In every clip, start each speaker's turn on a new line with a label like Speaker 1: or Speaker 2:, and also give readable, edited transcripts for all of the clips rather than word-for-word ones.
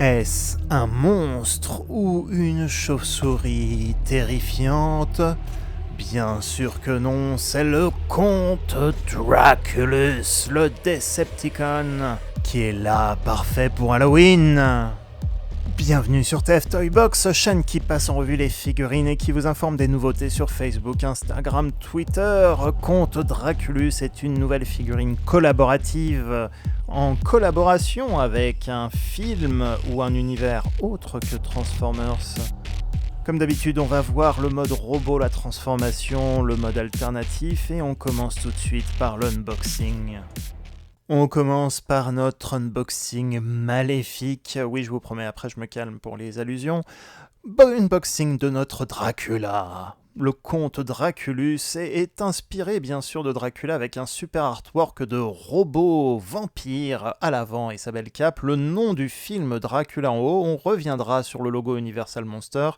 Speaker 1: Est-ce un monstre ou une chauve-souris terrifiante? Bien sûr que non, c'est le comte Draculus, le Decepticon, qui est là, parfait pour Halloween. Bienvenue sur TF Toybox, chaîne qui passe en revue les figurines et qui vous informe des nouveautés sur Facebook, Instagram, Twitter. Comte Draculus est une nouvelle figurine collaborative en collaboration avec un film ou un univers autre que Transformers. Comme d'habitude, on va voir le mode robot, la transformation, le mode alternatif et on commence tout de suite par l'unboxing. On commence par notre unboxing maléfique. Oui, je vous promets, après je me calme pour les allusions. Unboxing de notre Dracula. Le comte Draculus est inspiré bien sûr de Dracula avec un super artwork de robot vampire à l'avant et sa belle cape. Le nom du film Dracula en haut, on reviendra sur le logo Universal Monster.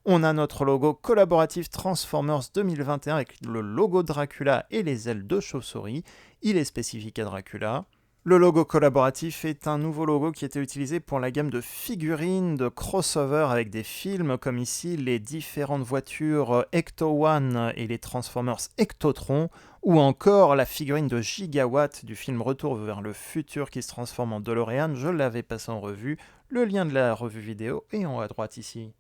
Speaker 1: On a notre logo collaboratif Transformers 2021 avec le logo Dracula et les ailes de chauve-souris. Il est spécifique à Dracula. Le logo collaboratif est un nouveau logo qui était utilisé pour la gamme de figurines de crossover avec des films comme ici les différentes voitures Ecto-One et les Transformers Ectotron, ou encore la figurine de Gigawatt du film Retour vers le futur qui se transforme en DeLorean. Je l'avais passé en revue, le lien de la revue vidéo est en haut à droite ici.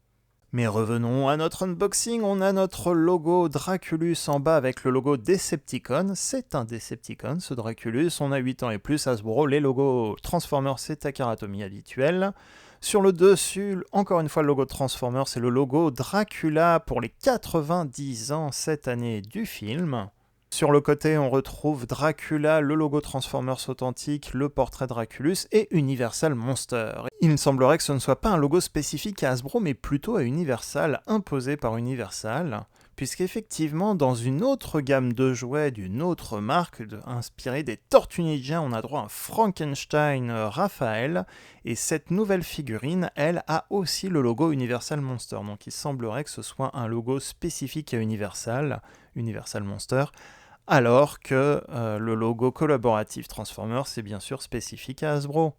Speaker 1: Mais revenons à notre unboxing, on a notre logo Draculus en bas avec le logo Decepticon. C'est un Decepticon ce Draculus, on a 8 ans et plus, Hasbro, les logos Transformers c'est Takara Tomy habituel. Sur le dessus, encore une fois le logo Transformers, c'est le logo Dracula pour les 90 ans cette année du film. Sur le côté, on retrouve Dracula, le logo Transformers authentique, le portrait Draculus et Universal Monster. Il me semblerait que ce ne soit pas un logo spécifique à Hasbro, mais plutôt à Universal, imposé par Universal, puisqu'effectivement, dans une autre gamme de jouets d'une autre marque, inspirée des Tortues Ninja, on a droit à un Frankenstein Raphaël, et cette nouvelle figurine, elle, a aussi le logo Universal Monster. Donc il semblerait que ce soit un logo spécifique à Universal Monster, alors que le logo collaboratif Transformers c'est bien sûr spécifique à Hasbro.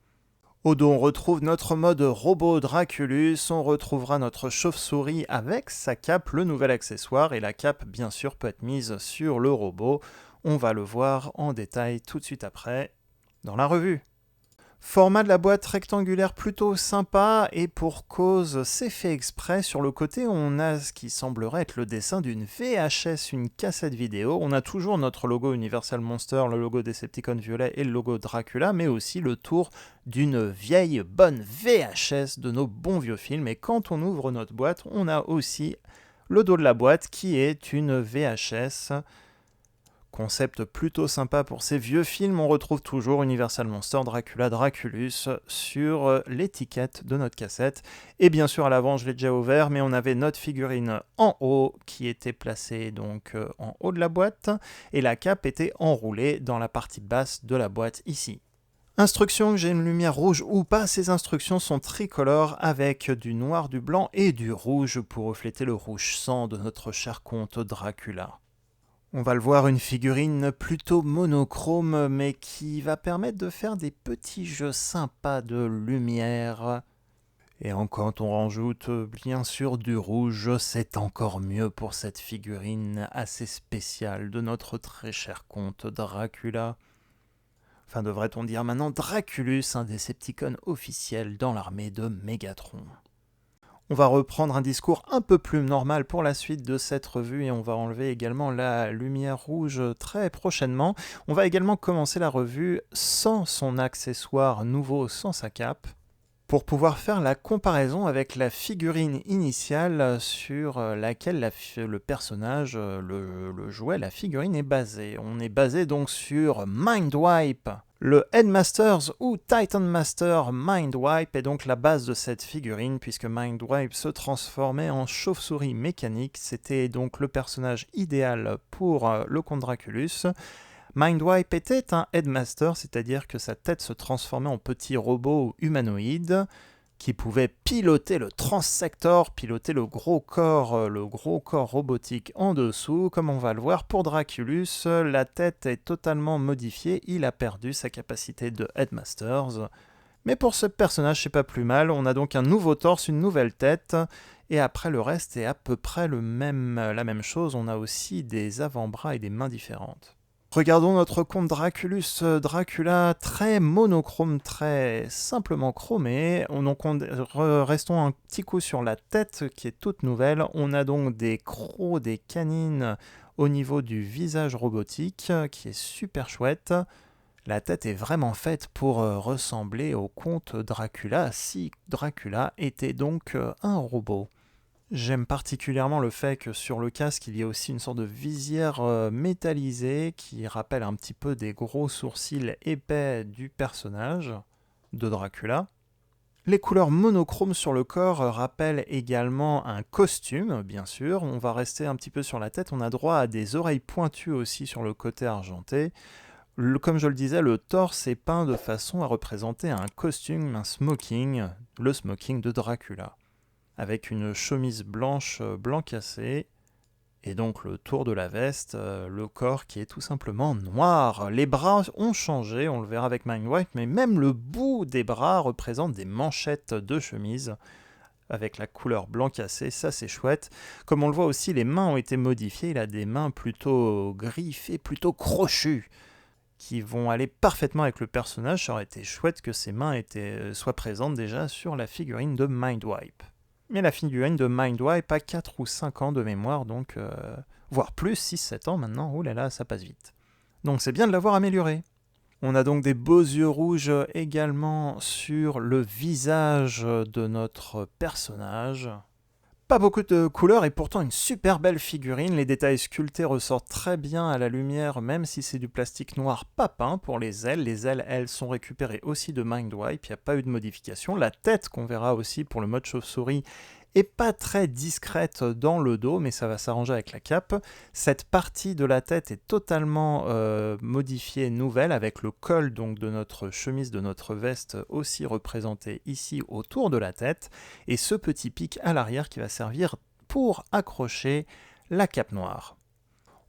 Speaker 1: Au dos, on retrouve notre mode robot Draculus, on retrouvera notre chauve-souris avec sa cape, le nouvel accessoire, et la cape bien sûr peut être mise sur le robot. On va le voir en détail tout de suite après dans la revue. Format de la boîte rectangulaire plutôt sympa, et pour cause, c'est fait exprès. Sur le côté, on a ce qui semblerait être le dessin d'une VHS, une cassette vidéo. On a toujours notre logo Universal Monster, le logo Decepticon violet et le logo Dracula, mais aussi le tour d'une vieille bonne VHS de nos bons vieux films. Et quand on ouvre notre boîte, on a aussi le dos de la boîte qui est une VHS. Concept plutôt sympa pour ces vieux films, on retrouve toujours Universal Monster, Dracula, Draculus sur l'étiquette de notre cassette. Et bien sûr à l'avant, je l'ai déjà ouvert, mais on avait notre figurine en haut qui était placée donc en haut de la boîte, et la cape était enroulée dans la partie basse de la boîte ici. Instructions, que j'ai une lumière rouge ou pas, ces instructions sont tricolores avec du noir, du blanc et du rouge pour refléter le rouge sang de notre cher comte Dracula. On va le voir, une figurine plutôt monochrome, mais qui va permettre de faire des petits jeux sympas de lumière. Et quand on rajoute bien sûr du rouge, c'est encore mieux pour cette figurine assez spéciale de notre très cher comte Dracula. Enfin, devrait-on dire maintenant Draculus, un Decepticon officiel dans l'armée de Megatron. On va reprendre un discours un peu plus normal pour la suite de cette revue et on va enlever également la lumière rouge très prochainement. On va également commencer la revue sans son accessoire nouveau, sans sa cape, pour pouvoir faire la comparaison avec la figurine initiale sur laquelle le personnage, le jouet, la figurine est basée. On est basé donc sur Mindwipe. Le Headmasters ou Titan Master Mindwipe est donc la base de cette figurine, puisque Mindwipe se transformait en chauve-souris mécanique. C'était donc le personnage idéal pour le comte Draculus. Mindwipe était un Headmaster, c'est-à-dire que sa tête se transformait en petit robot humanoïde qui pouvait piloter le Transsector, piloter le gros corps robotique en dessous. Comme on va le voir, pour Draculus, la tête est totalement modifiée, il a perdu sa capacité de Headmasters. Mais pour ce personnage, c'est pas plus mal. On a donc un nouveau torse, une nouvelle tête. Et après, le reste est à peu près la même chose. On a aussi des avant-bras et des mains différentes. Regardons notre comte Draculus Dracula, très monochrome, très simplement chromé. Restons un petit coup sur la tête qui est toute nouvelle. On a donc des crocs, des canines au niveau du visage robotique qui est super chouette. La tête est vraiment faite pour ressembler au comte Dracula, si Dracula était donc un robot. J'aime particulièrement le fait que sur le casque, il y a aussi une sorte de visière métallisée qui rappelle un petit peu des gros sourcils épais du personnage de Dracula. Les couleurs monochromes sur le corps rappellent également un costume, bien sûr. On va rester un petit peu sur la tête. On a droit à des oreilles pointues aussi sur le côté argenté. Comme je le disais, le torse est peint de façon à représenter un costume, un smoking, le smoking de Dracula, avec une chemise blanche blanc cassé, et donc le tour de la veste, le corps qui est tout simplement noir. Les bras ont changé, on le verra avec Mindwipe, mais même le bout des bras représente des manchettes de chemise, avec la couleur blanc cassé, ça c'est chouette. Comme on le voit aussi, les mains ont été modifiées, il a des mains plutôt griffées, plutôt crochues, qui vont aller parfaitement avec le personnage. Ça aurait été chouette que ses mains soient présentes déjà sur la figurine de Mindwipe. Mais la figurine de Mindwipe a 4 ou 5 ans de mémoire, donc voire plus, 6-7 ans maintenant, oh là là, ça passe vite. Donc c'est bien de l'avoir amélioré. On a donc des beaux yeux rouges également sur le visage de notre personnage. Pas beaucoup de couleurs et pourtant une super belle figurine. Les détails sculptés ressortent très bien à la lumière, même si c'est du plastique noir pas peint pour les ailes. Les ailes, elles, sont récupérées aussi de Mindwipe, il n'y a pas eu de modification. La tête, qu'on verra aussi pour le mode chauve-souris, est pas très discrète dans le dos, mais ça va s'arranger avec la cape. Cette partie de la tête est totalement modifiée, nouvelle, avec le col donc de notre chemise, de notre veste aussi représenté ici autour de la tête, et ce petit pic à l'arrière qui va servir pour accrocher la cape noire.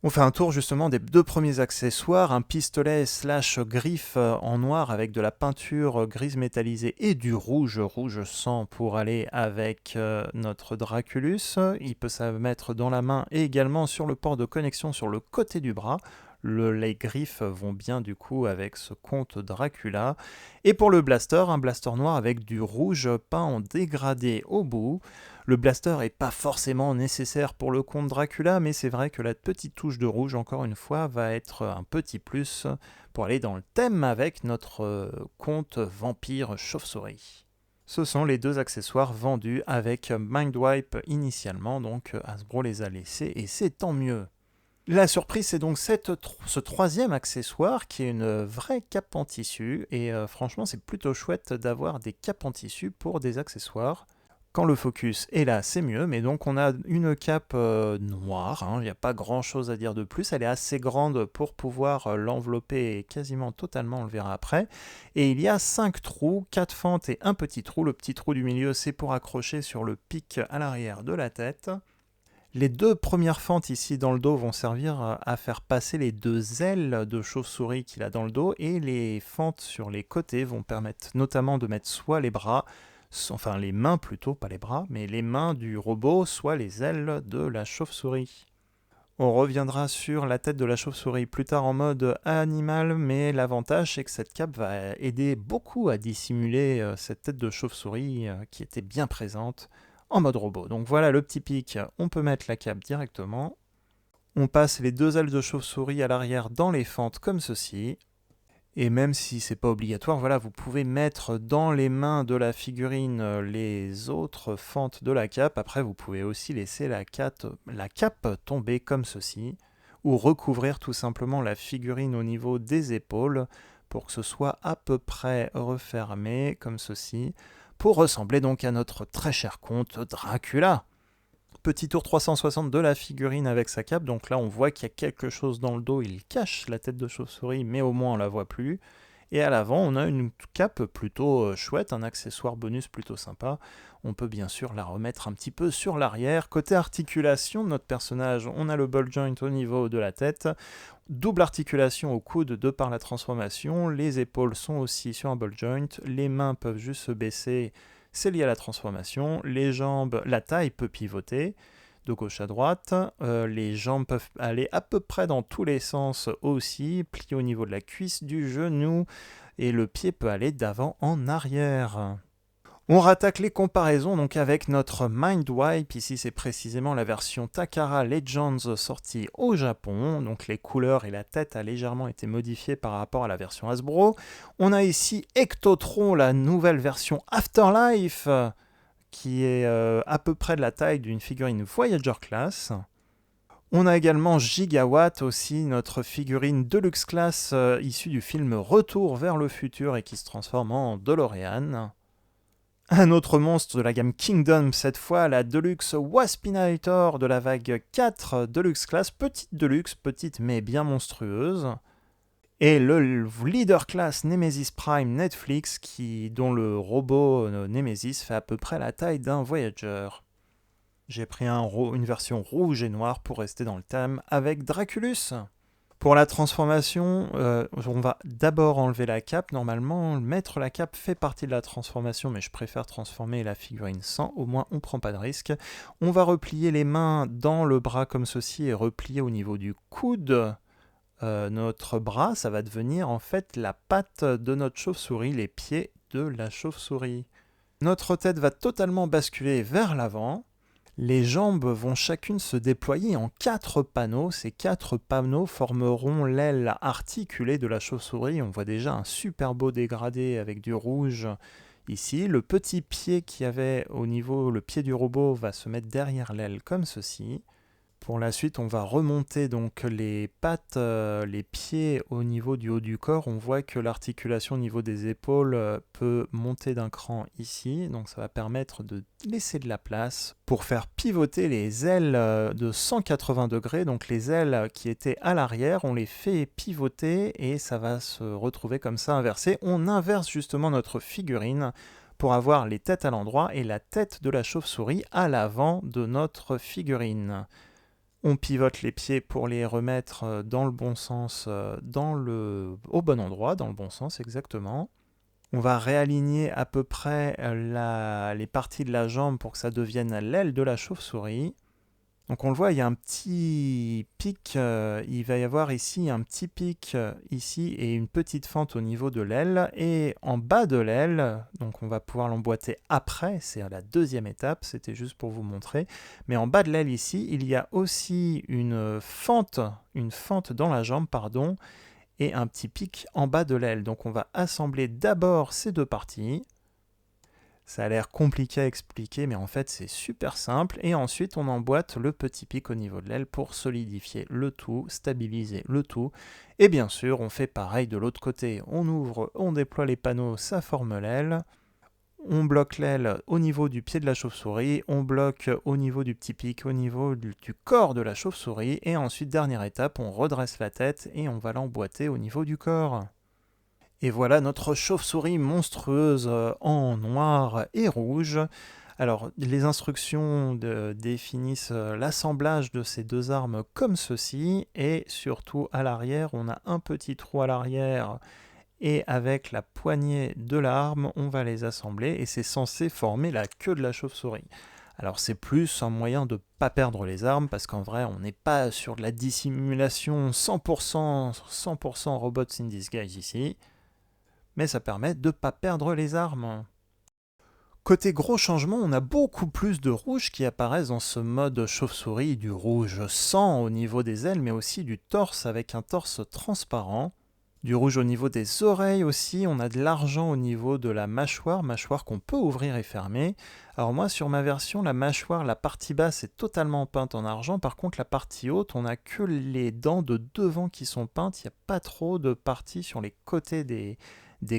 Speaker 1: On fait un tour justement des 2 premiers accessoires, un pistolet / griffe en noir avec de la peinture grise métallisée et du rouge sang pour aller avec notre Draculus. Il peut se mettre dans la main et également sur le port de connexion sur le côté du bras. Les griffes vont bien du coup avec ce comte Dracula. Et pour le blaster, un blaster noir avec du rouge peint en dégradé au bout. Le blaster n'est pas forcément nécessaire pour le comte Dracula, mais c'est vrai que la petite touche de rouge, encore une fois, va être un petit plus pour aller dans le thème avec notre comte vampire chauve-souris. Ce sont les 2 accessoires vendus avec Mindwipe initialement, donc Hasbro les a laissés et c'est tant mieux. La surprise, c'est donc ce 3e accessoire qui est une vraie cape en tissu, et franchement c'est plutôt chouette d'avoir des capes en tissu pour des accessoires. Quand le focus est là, c'est mieux, mais donc on a une cape noire, il n'y a pas grand chose à dire de plus, elle est assez grande pour pouvoir l'envelopper quasiment totalement, on le verra après, et il y a 5 trous, 4 fentes et un petit trou. Le petit trou du milieu, c'est pour accrocher sur le pic à l'arrière de la tête. Les 2 premières fentes ici dans le dos vont servir à faire passer les 2 ailes de chauve-souris qu'il a dans le dos, et les fentes sur les côtés vont permettre notamment de mettre soit les bras, enfin les mains plutôt, pas les bras, mais les mains du robot, soit les ailes de la chauve-souris. On reviendra sur la tête de la chauve-souris plus tard en mode animal, mais l'avantage c'est que cette cape va aider beaucoup à dissimuler cette tête de chauve-souris qui était bien présente en mode robot. Donc voilà le petit pic, on peut mettre la cape directement. On passe les 2 ailes de chauve-souris à l'arrière dans les fentes comme ceci. Et même si c'est pas obligatoire, voilà, vous pouvez mettre dans les mains de la figurine les autres fentes de la cape. Après, vous pouvez aussi laisser la cape tomber comme ceci, ou recouvrir tout simplement la figurine au niveau des épaules pour que ce soit à peu près refermé comme ceci, pour ressembler donc à notre très cher comte Dracula. Petit tour 360 de la figurine avec sa cape, donc là on voit qu'il y a quelque chose dans le dos, il cache la tête de chauve-souris, mais au moins on la voit plus. Et à l'avant, on a une cape plutôt chouette, un accessoire bonus plutôt sympa. On peut bien sûr la remettre un petit peu sur l'arrière. Côté articulation de notre personnage, on a le ball joint au niveau de la tête. Double articulation au coude de par la transformation. Les épaules sont aussi sur un ball joint. Les mains peuvent juste se baisser, c'est lié à la transformation. Les jambes, la taille peut pivoter de gauche à droite. Les jambes peuvent aller à peu près dans tous les sens aussi, plier au niveau de la cuisse, du genou, et le pied peut aller d'avant en arrière. On rattaque les comparaisons donc avec notre Mindwipe. Ici, c'est précisément la version Takara Legends sortie au Japon. Donc les couleurs et la tête a légèrement été modifiées par rapport à la version Hasbro. On a ici Ectotron, la nouvelle version Afterlife, qui est à peu près de la taille d'une figurine Voyager Class. On a également Gigawatt, aussi notre figurine Deluxe Class issue du film Retour vers le futur et qui se transforme en DeLorean. Un autre monstre de la gamme Kingdom, cette fois la Deluxe Waspinator de la vague 4 Deluxe Class, petite mais bien monstrueuse. Et le Leader Class Nemesis Prime Netflix, dont le robot Nemesis fait à peu près la taille d'un Voyager. J'ai pris une version rouge et noire pour rester dans le thème avec Draculus. Pour la transformation, on va d'abord enlever la cape. Normalement, mettre la cape fait partie de la transformation, mais je préfère transformer la figurine sans, au moins on ne prend pas de risque. On va replier les mains dans le bras comme ceci et replier au niveau du coude. Notre bras, ça va devenir en fait la patte de notre chauve-souris, les pieds de la chauve-souris. Notre tête va totalement basculer vers l'avant. Les jambes vont chacune se déployer en 4 panneaux. Ces 4 panneaux formeront l'aile articulée de la chauve-souris. On voit déjà un super beau dégradé avec du rouge ici. Le petit pied qu'il y avait au niveau, le pied du robot va se mettre derrière l'aile comme ceci. Pour la suite, on va remonter donc les pattes, les pieds au niveau du haut du corps. On voit que l'articulation au niveau des épaules peut monter d'un cran ici. Donc ça va permettre de laisser de la place pour faire pivoter les ailes de 180 degrés. Donc les ailes qui étaient à l'arrière, on les fait pivoter et ça va se retrouver comme ça inversé. On inverse justement notre figurine pour avoir les têtes à l'endroit et la tête de la chauve-souris à l'avant de notre figurine. On pivote les pieds pour les remettre dans le bon sens, au bon endroit, dans le bon sens exactement. On va réaligner à peu près les parties de la jambe pour que ça devienne l'aile de la chauve-souris. Donc on le voit, il y a un petit pic, il va y avoir ici un petit pic ici et une petite fente au niveau de l'aile. Et en bas de l'aile, donc on va pouvoir l'emboîter après, c'est la deuxième étape, c'était juste pour vous montrer. Mais en bas de l'aile ici, il y a aussi une fente dans la jambe, pardon, et un petit pic en bas de l'aile. Donc on va assembler d'abord ces deux parties. Ça a l'air compliqué à expliquer, mais en fait c'est super simple. Et ensuite on emboîte le petit pic au niveau de l'aile pour solidifier le tout, stabiliser le tout. Et bien sûr on fait pareil de l'autre côté. On ouvre, on déploie les panneaux, ça forme l'aile. On bloque l'aile au niveau du pied de la chauve-souris. On bloque au niveau du petit pic, au niveau du corps de la chauve-souris. Et ensuite, dernière étape, on redresse la tête et on va l'emboîter au niveau du corps. Et voilà notre chauve-souris monstrueuse en noir et rouge. Alors, les instructions définissent l'assemblage de ces deux armes comme ceci. Et surtout, à l'arrière, on a un petit trou à l'arrière. Et avec la poignée de l'arme, on va les assembler. Et c'est censé former la queue de la chauve-souris. Alors c'est plus un moyen de ne pas perdre les armes, parce qu'en vrai, on n'est pas sur de la dissimulation 100% robots in disguise ici. Mais ça permet de ne pas perdre les armes. Côté gros changement, on a beaucoup plus de rouge qui apparaissent dans ce mode chauve-souris, du rouge sang au niveau des ailes, mais aussi du torse avec un torse transparent. Du rouge au niveau des oreilles aussi, on a de l'argent au niveau de la mâchoire qu'on peut ouvrir et fermer. Alors moi sur ma version, la mâchoire, la partie basse est totalement peinte en argent, par contre la partie haute, on n'a que les dents de devant qui sont peintes, il n'y a pas trop de parties sur les côtés des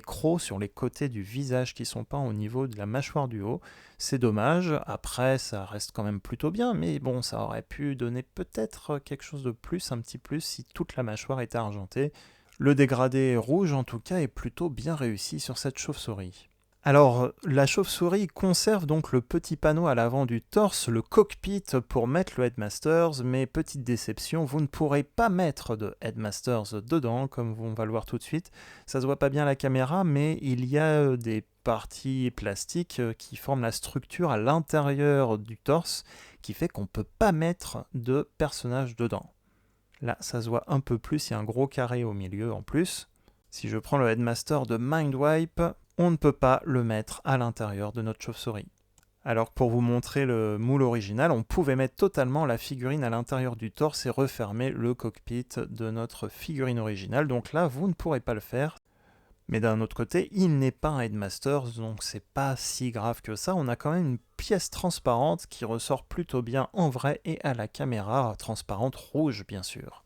Speaker 1: crocs, sur les côtés du visage qui sont peints au niveau de la mâchoire du haut. C'est dommage, après ça reste quand même plutôt bien, mais bon, ça aurait pu donner peut-être quelque chose de plus, un petit plus, si toute la mâchoire était argentée. Le dégradé rouge en tout cas est plutôt bien réussi sur cette chauve-souris. Alors, la chauve-souris conserve donc le petit panneau à l'avant du torse, le cockpit pour mettre le Headmasters, mais petite déception, vous ne pourrez pas mettre de Headmasters dedans, comme on va le voir tout de suite. Ça se voit pas bien à la caméra, mais il y a des parties plastiques qui forment la structure à l'intérieur du torse, qui fait qu'on ne peut pas mettre de personnage dedans. Là, ça se voit un peu plus, il y a un gros carré au milieu en plus. Si je prends le Headmaster de Mindwipe, on ne peut pas le mettre à l'intérieur de notre chauve-souris. Alors pour vous montrer le moule original, on pouvait mettre totalement la figurine à l'intérieur du torse et refermer le cockpit de notre figurine originale. Donc là, vous ne pourrez pas le faire. Mais d'un autre côté, il n'est pas un Headmaster, donc c'est pas si grave que ça. On a quand même une pièce transparente qui ressort plutôt bien en vrai et à la caméra, transparente rouge bien sûr.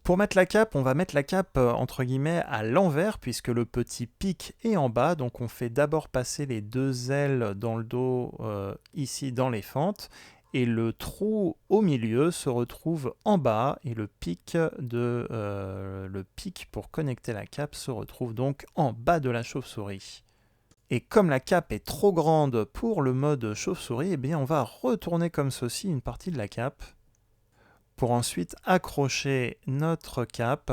Speaker 1: Pour mettre la cape, on va mettre la cape entre guillemets à l'envers puisque le petit pic est en bas. Donc on fait d'abord passer les deux ailes dans le dos ici dans les fentes et le trou au milieu se retrouve en bas et le pic pour connecter la cape se retrouve donc en bas de la chauve-souris. Et comme la cape est trop grande pour le mode chauve-souris, eh bien on va retourner comme ceci une partie de la cape pour ensuite accrocher notre cape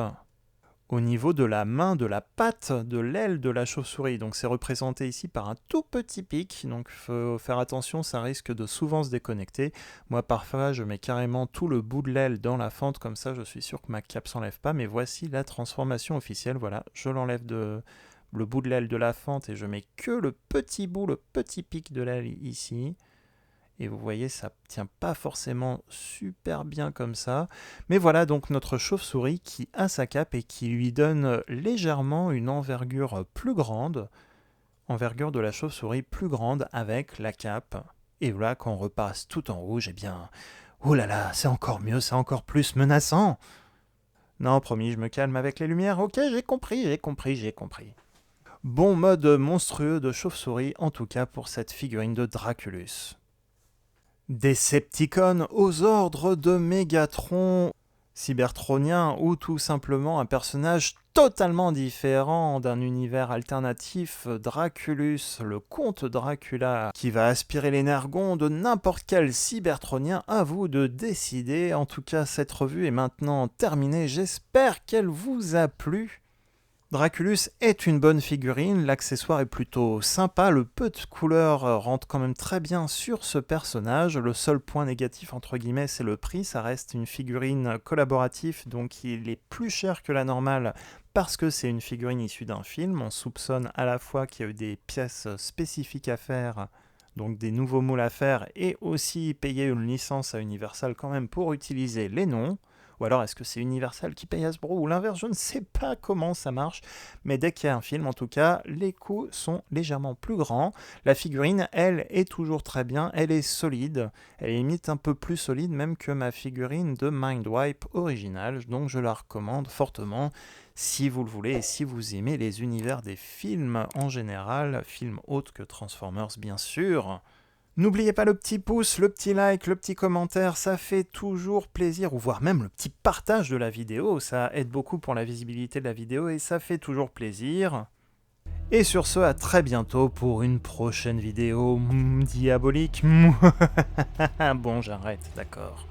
Speaker 1: au niveau de la main, de la patte, de l'aile de la chauve-souris. Donc c'est représenté ici par un tout petit pic, donc il faut faire attention, ça risque de souvent se déconnecter. Moi parfois je mets carrément tout le bout de l'aile dans la fente, comme ça je suis sûr que ma cape s'enlève pas, mais voici la transformation officielle, voilà, je l'enlève le bout de l'aile de la fente et je mets que le petit bout, le petit pic de l'aile ici. Et vous voyez, ça ne tient pas forcément super bien comme ça. Mais voilà donc notre chauve-souris qui a sa cape et qui lui donne légèrement une envergure plus grande. Envergure de la chauve-souris plus grande avec la cape. Et voilà, quand on repasse tout en rouge, eh bien, oh là là, c'est encore mieux, c'est encore plus menaçant. Non, promis, je me calme avec les lumières. Ok, j'ai compris. Bon mode monstrueux de chauve-souris, en tout cas pour cette figurine de Draculus. Decepticon aux ordres de Mégatron, cybertronien ou tout simplement un personnage totalement différent d'un univers alternatif, Draculus, le comte Dracula, qui va aspirer les nergons de n'importe quel cybertronien. À vous de décider. En tout cas, cette revue est maintenant terminée. J'espère qu'elle vous a plu. Draculus est une bonne figurine, l'accessoire est plutôt sympa, le peu de couleurs rentre quand même très bien sur ce personnage. Le seul point négatif entre guillemets c'est le prix, ça reste une figurine collaborative donc il est plus cher que la normale parce que c'est une figurine issue d'un film. On soupçonne à la fois qu'il y a eu des pièces spécifiques à faire, donc des nouveaux moules à faire et aussi payer une licence à Universal quand même pour utiliser les noms. Ou alors est-ce que c'est Universal qui paye Hasbro ou l'inverse? Je ne sais pas comment ça marche. Mais dès qu'il y a un film, en tout cas, les coûts sont légèrement plus grands. La figurine, elle, est toujours très bien. Elle est solide. Elle est limite un peu plus solide même que ma figurine de Mindwipe originale. Donc je la recommande fortement si vous le voulez et si vous aimez les univers des films en général. Films autres que Transformers, bien sûr. N'oubliez pas le petit pouce, le petit like, le petit commentaire, ça fait toujours plaisir, ou voire même le petit partage de la vidéo, ça aide beaucoup pour la visibilité de la vidéo et ça fait toujours plaisir. Et sur ce, à très bientôt pour une prochaine vidéo diabolique. Bon, j'arrête, d'accord.